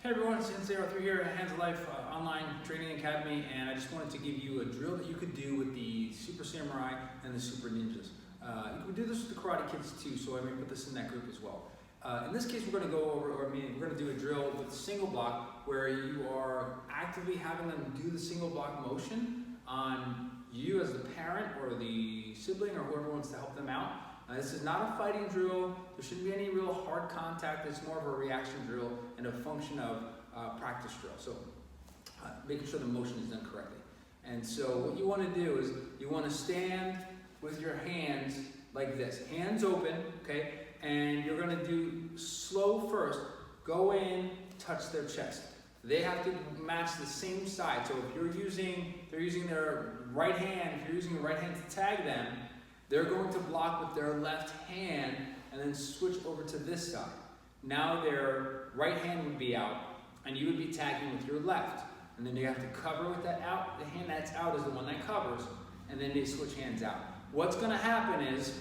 Hey everyone, it's Sensei03 here at Hands of Life Online Training Academy, and I just wanted to give you a drill that you could do with the Super Samurai and the Super Ninjas. You can do this with the Karate Kids too, so I may put this in that group as well. In this case, we're going to go over, we're going to do a drill with a single block where you are actively having them do the single block motion on you as the parent or the sibling or whoever wants to help them out. This is not a fighting drill. There shouldn't be any real hard contact. It's more of a reaction drill and a function of practice drill. So making sure the motion is done correctly. And so what you want to do is you want to stand with your hands like this. Hands open, okay? And you're going to do slow first. Go in, touch their chest. They have to match the same side. So if they're using their right hand, if you're using your right hand to tag them, they're going to block with their left hand and then switch over to this side. Now their right hand would be out and you would be tagging with your left. And then you have to cover with that out. The hand that's out is the one that covers, and then they switch hands out. What's gonna happen is,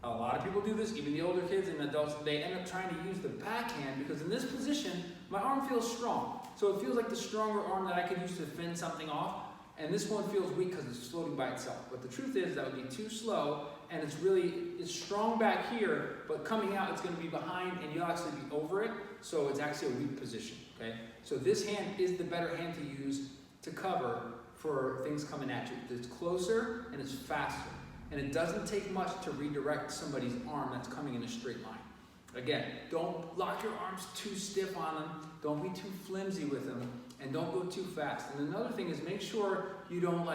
a lot of people do this, even the older kids and adults, they end up trying to use the backhand because in this position, my arm feels strong. So it feels like the stronger arm that I could use to fend something off. And this one feels weak because it's floating by itself. But the truth is that would be too slow, and it's strong back here, but coming out it's going to be behind and you'll actually be over it, so it's actually a weak position, okay? So this hand is the better hand to use to cover for things coming at you. It's closer and it's faster. And it doesn't take much to redirect somebody's arm that's coming in a straight line. Again, don't lock your arms too stiff on them, don't be too flimsy with them, and don't go too fast. And another thing is make sure you don't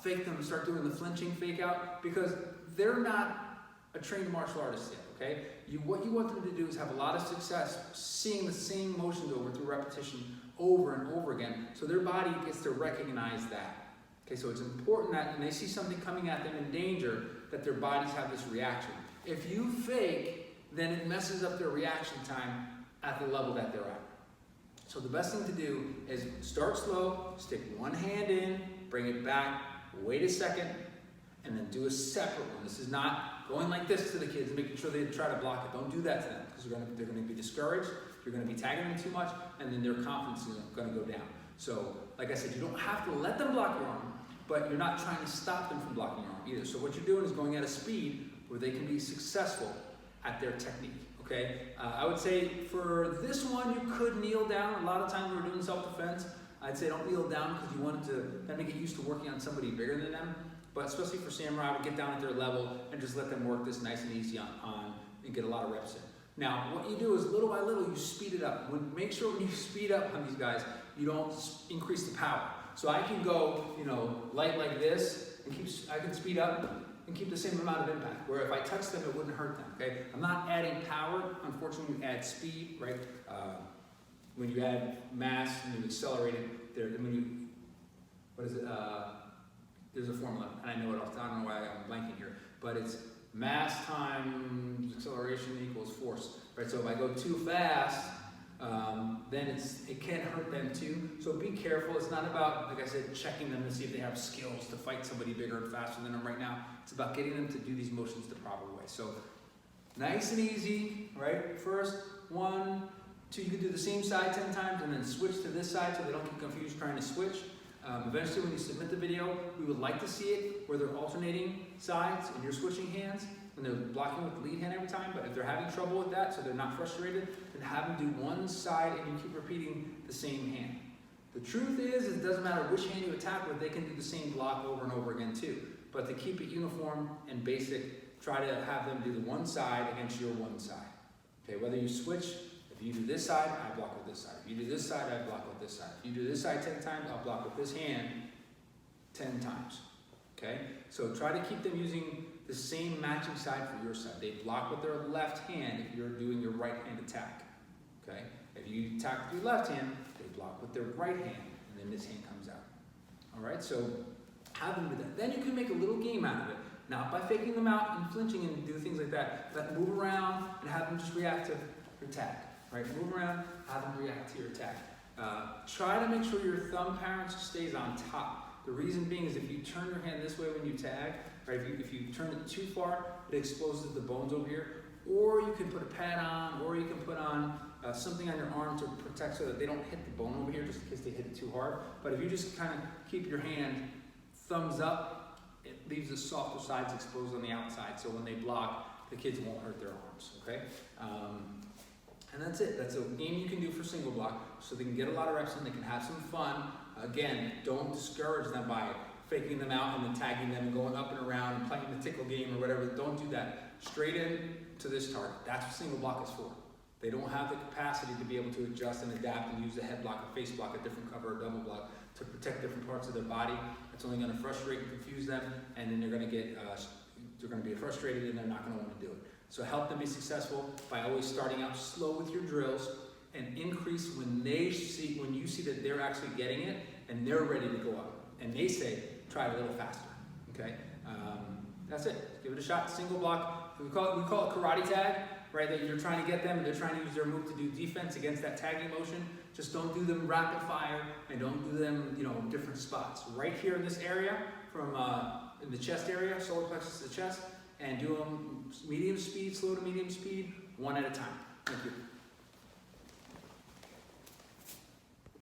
fake them and start doing the flinching fake out, because they're not a trained martial artist yet, okay? What you want them to do is have a lot of success seeing the same motions over through repetition over and over again, so their body gets to recognize that. Okay, so it's important that when they see something coming at them in danger, that their bodies have this reaction. If you fake, then it messes up their reaction time at the level that they're at. So the best thing to do is start slow, stick one hand in, bring it back, wait a second, and then do a separate one. This is not going like this to the kids and making sure they try to block it. Don't do that to them, because they're going to be discouraged, you're going to be tagging them too much, and then their confidence is going to go down. So, like I said, you don't have to let them block your arm, but you're not trying to stop them from blocking your arm either. So what you're doing is going at a speed where they can be successful at their technique. Okay, I would say for this one you could kneel down. A lot of times we're doing self-defense. I'd say don't kneel down because you want them to get used to working on somebody bigger than them. But especially for samurai, I would get down at their level and just let them work this nice and easy on and get a lot of reps in. Now, what you do is little by little you speed it up. Make sure when you speed up on these guys, you don't increase the power. So I can go, light like this, and I can speed up and keep the same amount of impact, where if I touch them, it wouldn't hurt them, okay? I'm not adding power. Unfortunately, you add speed, right? When you add mass and you accelerate it, there's a formula, and I know it off the top, I don't know why I'm blanking here, but it's mass times acceleration equals force, right? So if I go too fast, then it can hurt them too. So be careful. It's not about, like I said, checking them to see if they have skills to fight somebody bigger and faster than them right now. It's about getting them to do these motions the proper way. So nice and easy, right? First, 1, 2, you can do the same side 10 times and then switch to this side so they don't get confused trying to switch. Eventually, when you submit the video, we would like to see it where they're alternating sides and you're switching hands and they're blocking with the lead hand every time. But if they're having trouble with that, so they're not frustrated, then have them do one side and you keep repeating the same hand. The truth is, it doesn't matter which hand you attack with, they can do the same block over and over again too. But to keep it uniform and basic, try to have them do the one side against your one side. Okay, whether you switch, if you do this side, I block with this side. If you do this side, I block with this side. If you do this side 10 times, I'll block with this hand 10 times. Okay? So try to keep them using the same matching side for your side. They block with their left hand if you're doing your right hand attack. Okay? If you attack with your left hand, they block with their right hand, and then this hand comes out. Alright? So have them do that. Then you can make a little game out of it. Not by faking them out and flinching and do things like that. But move around and have them just react to your attack. Right? Move around, have them react to your attack. Try to make sure your thumb parent stays on top. The reason being is if you turn your hand this way when you tag, right? If you turn it too far, it exposes the bones over here. Or you can put a pad on, or you can put on something on your arm to protect so that they don't hit the bone over here just in case they hit it too hard. But if you just kind of keep your hand thumbs up, it leaves the softer sides exposed on the outside, so when they block, the kids won't hurt their arms, okay? And that's it. That's a game you can do for single block, so they can get a lot of reps in, they can have some fun. Again, don't discourage them by faking them out and then tagging them and going up and around and playing the tickle game or whatever. Don't do that. Straight in to this target. That's what single block is for. They don't have the capacity to be able to adjust and adapt and use a head block, a face block, a different cover, a double block to protect different parts of their body. It's only going to frustrate and confuse them, and then they're going to be frustrated and they're not going to want to do it. So help them be successful by always starting out slow with your drills and increase when you see that they're actually getting it and they're ready to go up. And they say, try it a little faster, okay? That's it, give it a shot. Single block, we call it karate tag, right? That you're trying to get them and they're trying to use their move to do defense against that tagging motion. Just don't do them rapid fire and don't do them, in different spots. Right here in this area, from in the chest area, solar plexus to the chest, and do them medium speed, slow to medium speed, one at a time. Thank you.